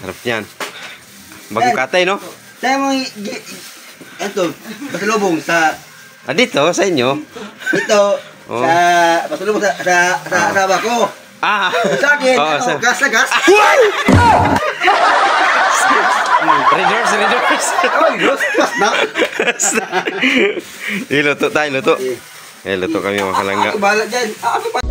Sarap niyan. Bagong katay, no? Tayo mo ito, pasalubong sa... Dito, sa inyo. Ito, sa... Pasalubong sa asawa ko. Sa akin, gas na gas. Redoors. Gas na. Luto tayo, luto. Luto kami mga kalangga. Ako bahala dyan. Ako pa.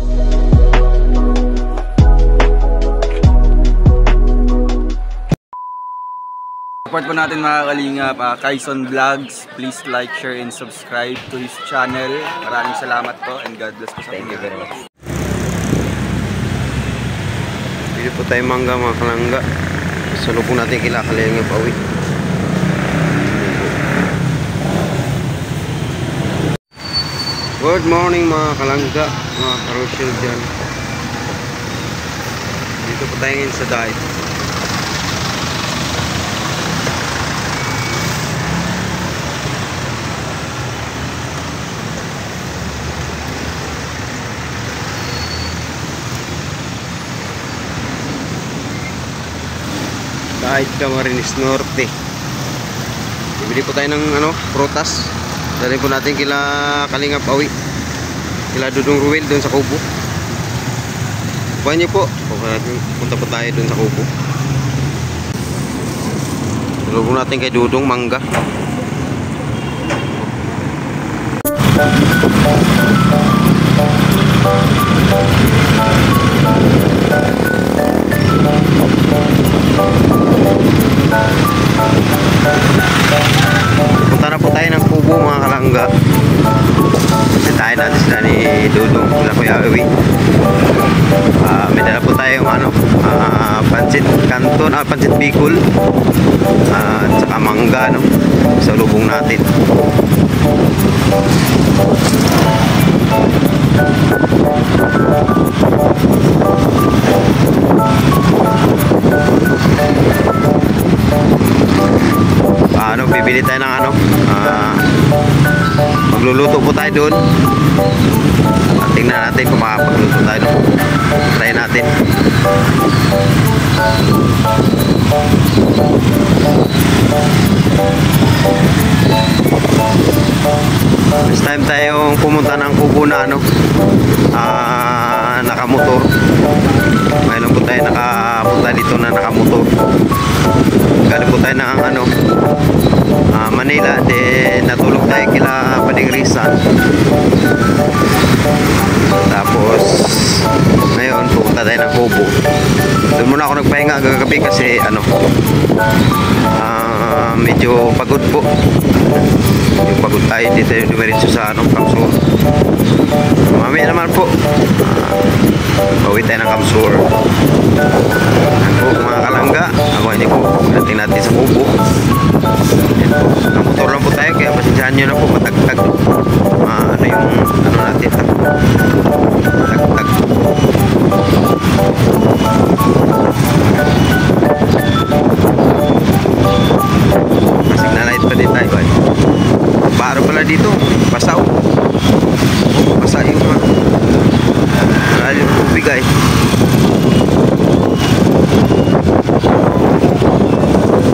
Support po natin mga kalingap, Kaison Vlogs. Please like, share, and subscribe to his channel. Maraming salamat po and God bless po sa inyo. Thank you very much. Dito po tayo mangga mga kalangga. Salubong natin kila Kalingap Awi. Good morning mga kalangga, mga karosyal dyan. Dito po tayo ngayon sa diet. Kahit Camarines Norte. Bibili po tayo ng prutas. Dalhin po natin kila Kalingap Awi, kila Dudong Ruel doon sa Kubo. Kuha niyo po. Punta po tayo doon sa Kubo. Tulungan natin kay Dudong mangga. Punta na po tayo ng Kubo mga kalangga. Tayo natin sila ni Dudong, sila Kuya Awi. May dala po tayo pancit Canton, pancit Bicol, at saka mangga sa lubong natin. Bibili tayo ng magluluto po tayo doon. Tingnan natin kung makapagluto tayo doon. Try natin. This time tayong pumunta ng Kubo na nakamotor. Mayroon po tayo nakapunta dito na nakamotor. Galing po tayo ng Manila, then natulog tayo kila Padingrisan. Tapos ngayon pupunta tayo ng Kubo. Doon muna ako nagpahinga gagabi kasi medyo pagod po. Yung pagod tayo dito yung dumiritso sa Kamsur. Mamaya naman po bawi tayo ng Kamsur. Ako mga kalangga, ako hindi po natin sa Kubo. Namotor lang po tayo kaya pasensyahan nyo na po matagtag. Yung natin tagtag. Signal light pa din tayo ay. Baro pala dito, pasaw. Pasa yung yung tubig ay.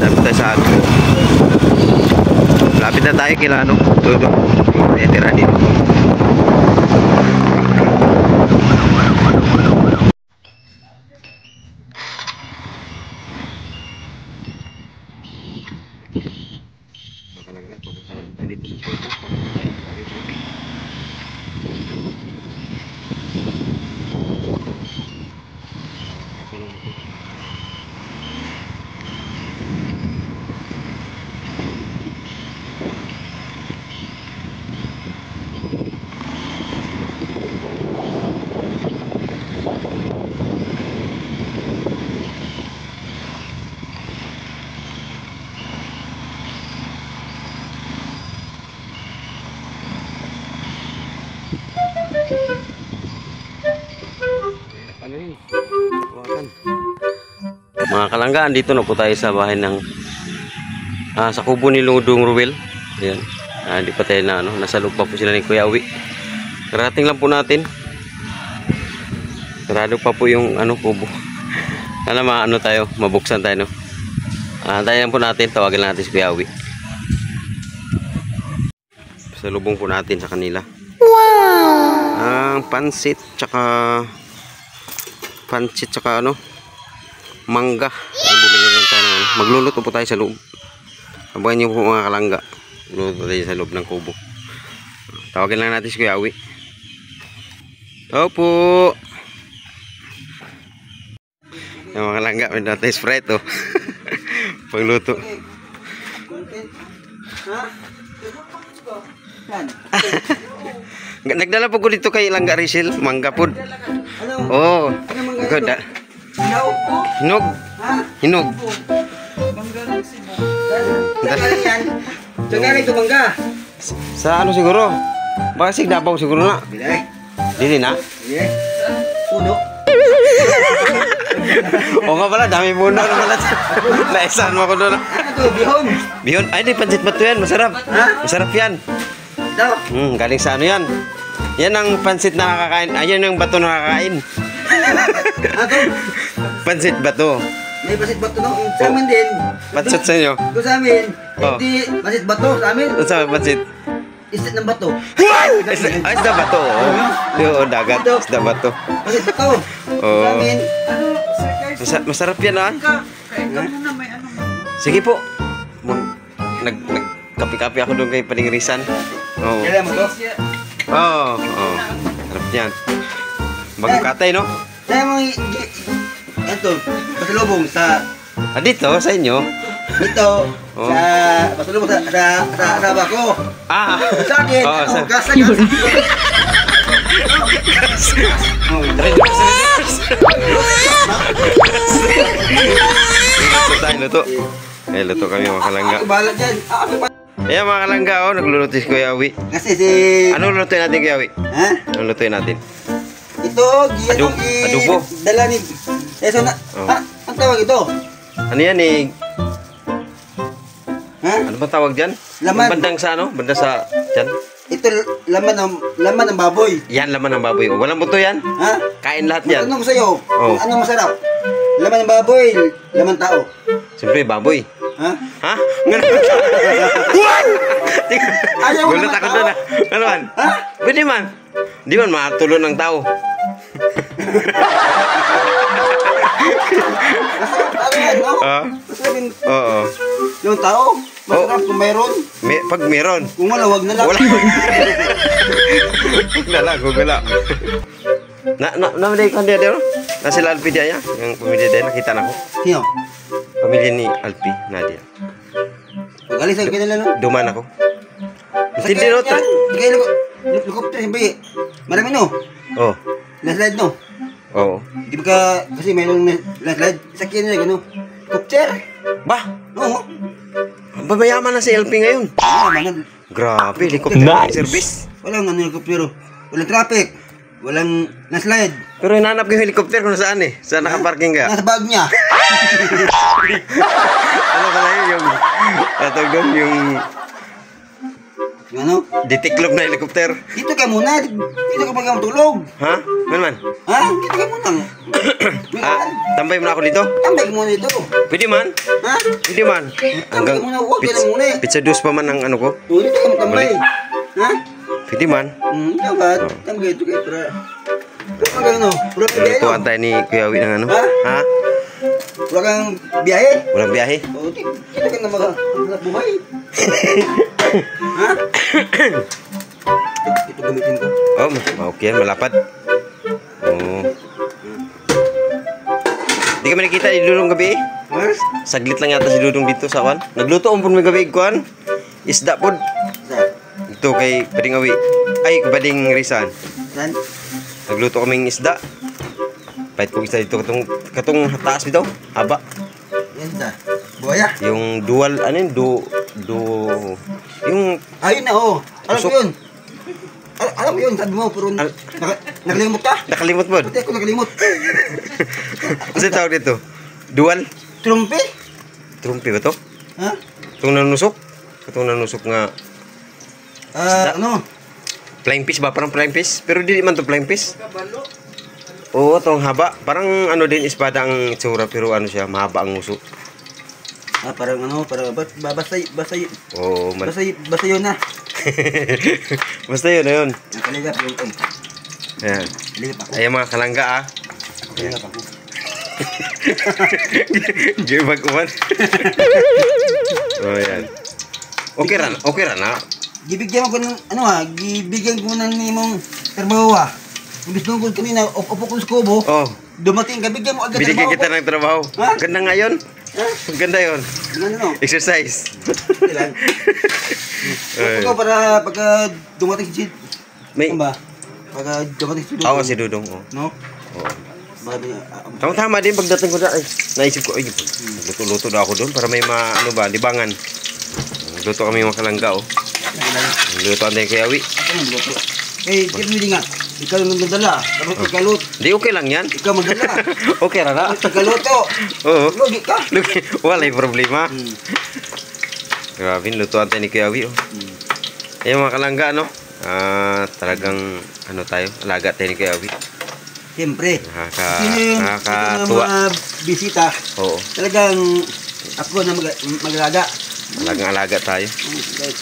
Lapit tayo sa akin. Lapit na tayo kila todo. Tira dito. Mga kalanggaan, dito na po tayo sa bahay ng sa Kubo ni Dudong Ruel. Ayan. Hindi pa tayo na nasa loob pa po sila ni Kuya Awi. Karating lang po natin. Sarado pa po yung Kubo. Sana tayo, mabuksan tayo Antayin po natin, tawagin natin si Kuya Awi. Salubong po natin sa kanila. Wow! Ang pansit tsaka ano, mangga. Bumili rin tayo ng ano. Magluluto po tayo sa loob. Abangan niyo po mga kalangga. Magluluto tayo sa loob ng kubo. Tawagin lang natin si Kuya Awi. Opo! Yung mga kalangga, may natin Sprite oh. Pagluto. Nagdala po ko dito kay Langga Rizal, mangga po. Oh, good. Hinog. Hinog. Sa ano siguro? Baka sigdabaw siguro na. Dili na? Puno. O nga pala, dami puno na pala. Naisahan mo ako doon. Bihon. Bihon? Ay, di, pansit bato yan. Masarap. Masarap yan. Galing sa ano yan. Yan ang pansit na nakakain. Ayan yung bato na nakakain. Pansit bato. May pansit bato no? Sa amin din. Pansit sa inyo? Ito sa amin. Hindi pansit bato sa amin. Ano sa pansit? Isda ng bato. Isda bato. Oo, dagat. Isda bato. Pansit bato. Sa amin. Masarap yan ah. Sige po. Nagkapi-kapi ako doon kay Paningrisan. Oo. Kailan mo to? Oo. Sarap yan. Bagong katay no? Kaya mo ito, pasalubong sa dito sa inyo. Dito sa pasalubong sa asawa ko. Sa akin. Gas na gas. Luto. Luto kami mga kalangga. Balat yan. Ayan mga kalangga, nagluluto si Kuya Awi. Kasi si... Ano lutuin natin Kuya Awi? Ha? Ano lutuin natin? Ito, adobo. Dala ni... Ang tawag ito? Ano yan eh? Ha? Ano ba tawag dyan? Laman. Bandang sa ano? Banda sa dyan? Ito, laman ng baboy. Yan, laman ng baboy. Walang buto yan? Ha? Kain lahat yan. Tanong ko sa'yo, ano masarap? Laman ng baboy, laman tao. Siyempre, baboy. Ha? Ha? Ayaw mo gulat naman ako tao? doon ah. Ano man? Ha? Pwede man. Di man makatulong ng tao. Ano yan, no? Masarap Oo. yung tao. Masarap kung mayroon. Pag meron. Kung wala, wag na lang. Wala. Gugala. Namaday ko dia no? Na sila Alpi dia ya, yang pamilya dia nakita na ko. Sino? Pamilya ni Alpi, Nadia. Pag alis ako kanila, no? Duman ako. Hindi no. Hindi kayo helicopter, hindi. Marami, no? Oh. Landslide, no? Oo. Di ba ka, kasi mayroong landslide. Sakyan nila, gano? Helicopter. Ba? Oo. Babayaman na si Alpi ngayon. Grabe, helicopter service. Walang helicopter. Walang traffic. Walang landslide. Pero hinanap ko yung helicopter kung saan eh. Saan nakaparking ka? Nasa bag niya. Ano pala yun yung... Tatawag doon yung... Ano? Ditiklop na helicopter. Dito ka muna. Dito ka magkakatulog. Ha? Man? Ha? Dito ka muna. Tambay mo na ako dito? Tambay ka muna dito. Pwede man? Ha? Pwede man. Tambay ka muna. Huwag ka na muna eh. Pizza dos pa man ang ano ko. Dito ka matambay. Ha? Pwede man. Dapat. Tambay ito kayo. Wala kang ano? Wala kang biyahe, no? Tuwan tayo ni Kuya Awi ng ano? Ha? Ha? Wala kang biyahe? Walang biyahe? O, dito ka na maghanap buhay. Ha? Ito gamitin ko. Oh, okay yan. Malapad. Oh. Di ka nakita ni Dudong gabi eh? Ha? Saglit lang yata si Dudong dito sa kwan. Nagluto pun may gabi kwan. Isda pod. Saan? Ito kay Pading Awi. Ay, kay Pading Rizal. Saan? Nagluto kaming isda. Pahit ko isda dito. Katong taas dito. Haba. Yan sa. Buhaya? Yung dual, ano yun? Yung... Ayun na, oh. Alam ko Usok. yun. Alam mo yun, sabi mo, pero nakalimot ka? Nakalimot mo. Pati ako nakalimot. Kasi tawag dito. Dual. Trumpi? Trumpi ba to? Ha? Itong nanusok? Itong nanusok nga Ano? flying fish ba? Parang flying fish? Pero di man to flying fish. Oo, itong haba. Parang ano din, espada ang itsura. Pero ano siya, mahaba ang uso. Parang ano, parang basta Oo, basta yun na. Basta yun na yun. Nakaligap yung Ayan. kaligap ako. Ayan mga kalangga Kaligap ako. Gibag uman. Oh, ayan. Okay ra na. Gibigyan ko ng gibigyan ko ng nimong trabaho Imbis nung kanina, upo ko sa kubo, Oh, dumating ka, bigyan mo agad binigyan kita ng trabaho. Ha? Ganda nga yun. Ha? Ganda yun. Ano? Exercise. Hindi lang. Upo ko para pagka dumating si Sid. May... Ano ba? Pagka dumating si Dudong. Oo, si Dudong. Oh. No? Oh. Baka Tama din pagdating ko na. Ay, naisip ko, ay, luto-luto na ako doon para may libangan. Luto kami mga kalangga, oh. Luto ang tayo kay Awi. Ako nang luto. Eh, hindi nga. Ikaw nang nagdala. Tapos ikalut. Di okay lang yan. Ikaw magdala. Okay ra na. Ikaluto. Oo. Logi ka. Wala yung problema. Grabe, lutuan tayo ni Kuya Awi, oh. Ayun mga kalangga, no? Talagang, tayo, alaga tayo ni Kuya Awi. Siyempre. Nakakatuwa. Mga bisita. Oo. Talagang ako na mag-alaga. Talagang alaga tayo.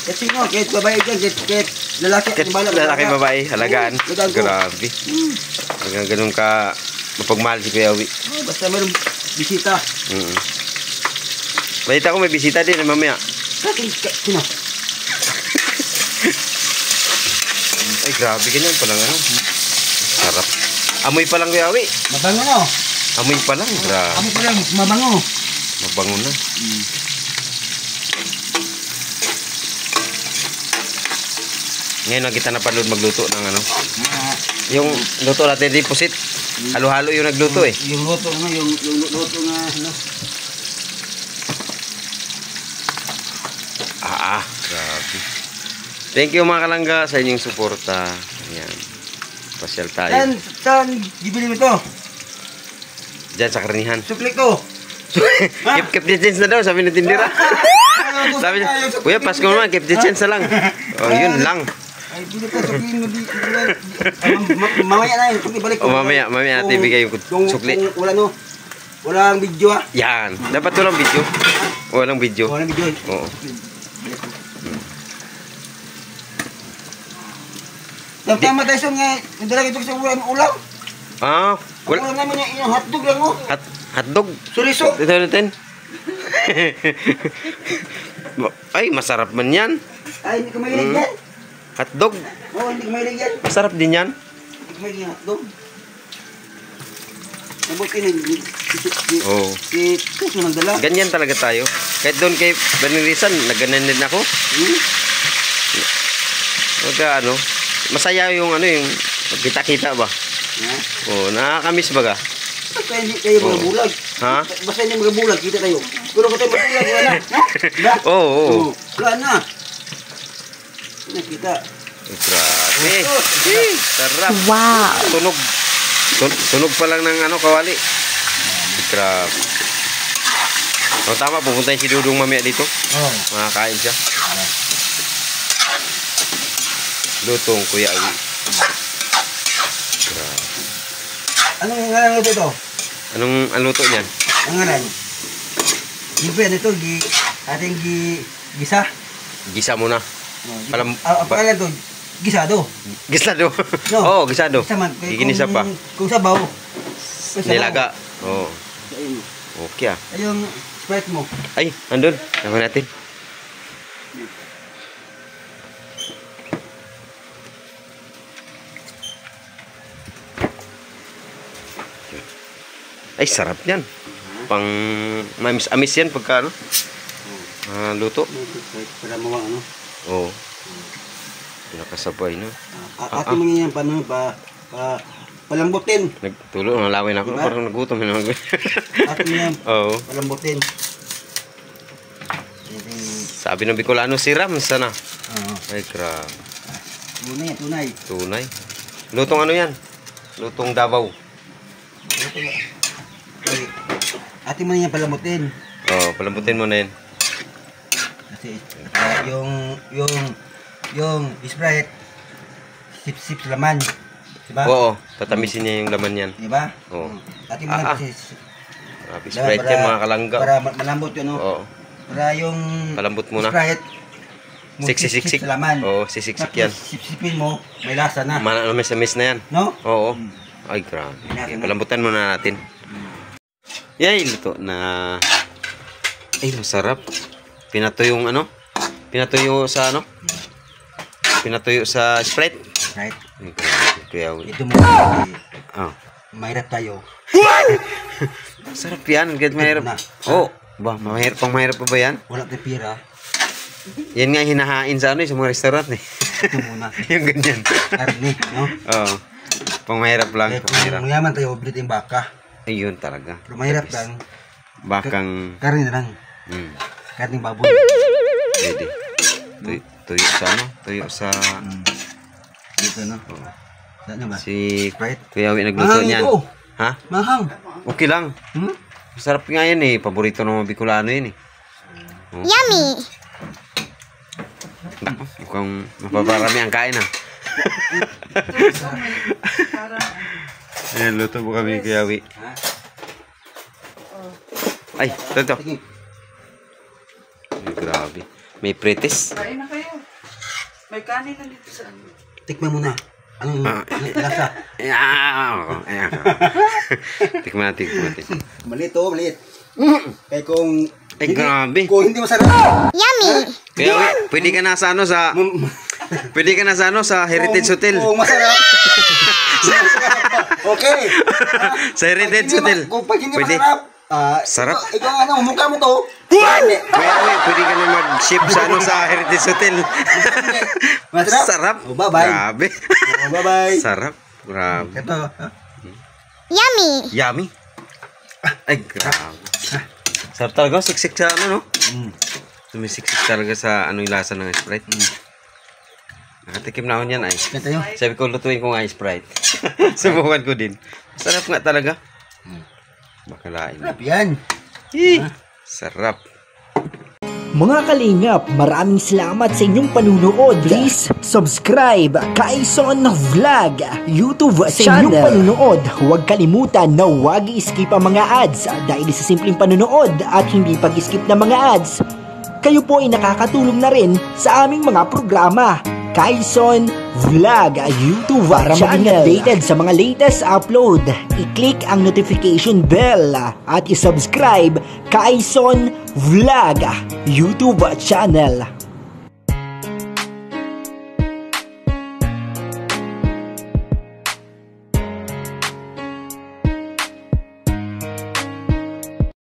Kasi mo, kahit babae dyan, kahit lalaki. Kahit lalaki babae, alagaan. Grabe. Talagang ganun ka mapagmahal si Kuya Awi. Basta mayroong bisita. Balita ko may bisita din mamaya. Sino? Ay, grabe ganyan palang sarap. Amoy pa lang Kuya Awi. Mabango no? Amoy pa lang. Grabe. Amoy pa lang, mabango. Mabango na. Ngayon kita napanood magluto ng yung luto natin deposit. Halo-halo yung nagluto eh. Yung luto nga, yung luto nga Grabe. Thank you mga kalangga sa inyong suporta. Ayan. Pasyal tayo. Saan bibili mo ito? Diyan sa karnihan. Supli ko. Keep the chance na daw, sabi ng tindira. Sabi niya, kuya, Pasko naman, keep the chance na lang. Oh, yun lang. Ay, bili ko supli mo. Mamaya na yun, supli balik ko. Mamaya natin ibigay yung sukli. Walang video Yan. Dapat walang video. Walang video. Walang video. Oo. Tama tayo sa nga, nandala ito sa ulam. Wala. Ulam namin yung hotdog lang Hotdog. Suriso. Ito natin. Ay, masarap man yan. Ay, hindi ko mahilig yan. Hotdog. Oo, hindi ko mahilig yan. Masarap din yan. Hindi ko mahilig yan hotdog. Nabuti na Oo. si Tuso nagdala. Ganyan talaga tayo. Kahit doon kay Banilisan, nagganan din ako. Masaya yung yung kita-kita ba? Oo, nakakamiss baga. Basta hindi kayo mga bulag. Ha? Basta hindi mga bulag, kita tayo. Pero kung tayo bulag, wala na. Ha? Oo. Wala na. Nakita. Grabe. Sarap. Wow. Tunog pa lang ng kawali. Grabe. Tama, pupuntahin si Dudong mamaya dito. Oo. Makakain siya. Lutong Kuya Awi. Grabe. Anong ngalan luto ito? Anong luto niyan? Ang ngalan? Siyempre, ito, ating gisa. Gisa muna. Ang pangalan ito, gisado. Gisado? No. Oo, gisado. Gisa man. Giginisa pa. Kung sabaw. Nilaga. Oo. Okay Ay, yung Sprite mo. Ay, andun. Naman natin. Ay, sarap yan. Pang mamis-amis yan pagka luto. Para mo Oo. Nakasabay na. Ate mo yan, palambutin. Nagtulo, nalawin ako. Diba? Parang nagutom. Ate mo yan, Oo. palambutin. Sabi ng Bicolano, siram sana. Oo. Ay, grabe. Tunay. Tunay. Lutong yan? Lutong Davao. Ate mo yan, palambutin. Oo, palambutin mo na yan. Kasi yung Sprite, sip-sip sa laman. Diba? Oo, tatamisin niya yung laman yan. Diba? Oo. Ate mo yan kasi. Grabe, Sprite yan mga kalangga. Para malambot yun, no? Oo. Para yung Palambot muna. Sprite. Siksik-siksik. Sa laman. Oo, sisiksik yan. Tapos sipsipin mo, may lasa na. Miss na yan. No? Oo. Ay, grabe. Okay, palambutan muna natin. Yay, luto na. Ay, masarap. Pinatuyo yung ano? Pinatuyo sa ano? Pinatuyo sa Sprite. Right. Ay, grabe. Kuya, Ito mo. oh. Mahirap tayo. Sarap yan. Kahit mahirap. Oo. Ba, mahirap pang mahirap pa ba yan? Wala tayong pira. Yan nga hinahain sa ano sa mga restaurant eh. Ito muna. Yung ganyan. Karne, no? Oo. Pang mahirap lang. Eh, Pang mahirap. kung mayaman tayo, ulit yung baka. Ayun talaga. Pero mahirap lang. Bakang. Karne na lang. Mm. Karne baboy. Pwede. Tuyo sa ano? Tuyo sa. Dito, no? Oh. Saan ba? Si Sprite. Kuya Wi nagluto niyan. ito. Ha? Mahang. Okay lang. Hmm? Masarap nga yan eh. Paborito ng mga Bicolano yun eh. Oh. Yummy! Naku, mukhang mapaparami ang kain ah. Ayan, luto po kami Kuya Wi. Ay, ito. Sige. Ay, grabe. May pretis. Kain na kayo. May kanin na dito sa ano. Tikman mo na. Anong lasa? Ayan. Tikman natin. Maliit, oh, maliit. Kaya kung... Ay, grabe. Kung hindi masarap. Yummy! Kuya Wi, pwede ka na sa ano sa... Pwede ka na sa ano sa Heritage Hotel. Kung masarap. Okay. Sa Heritage Hotel. Kung pag hindi Pwede. masarap. Sarap. Ikaw ano, mukha mo to. Kuya Wi, pwede ka na mag-ship sa ano sa Heritage Hotel. Masarap? Sarap. Oh, bye-bye. Grabe. Oh, bye-bye. Sarap. Grabe. Ito. Yummy! Yummy. Ay, grabe. Sarap talaga. Siksik sa ano, no? Sumisiksik talaga sa ano yung lasa ng Sprite. Nakatikim na ako niyan ay. Kanta yun. Sabi ko, lutuin ko nga yung Sprite. Subukan ko din. Sarap nga talaga. Bakalain. Sarap yan. Sarap. Mga kalingap, maraming salamat sa inyong panunood. Please subscribe Kaison Vlog YouTube channel. Sa inyong panunood, huwag kalimutan na huwag i-skip ang mga ads dahil sa simpleng panunood at hindi pag-skip ng mga ads, kayo po ay nakakatulong na rin sa aming mga programa. Kaison Vlog YouTube para maging updated sa mga latest upload, i-click ang notification bell at i-subscribe Kaison Vlog YouTube channel.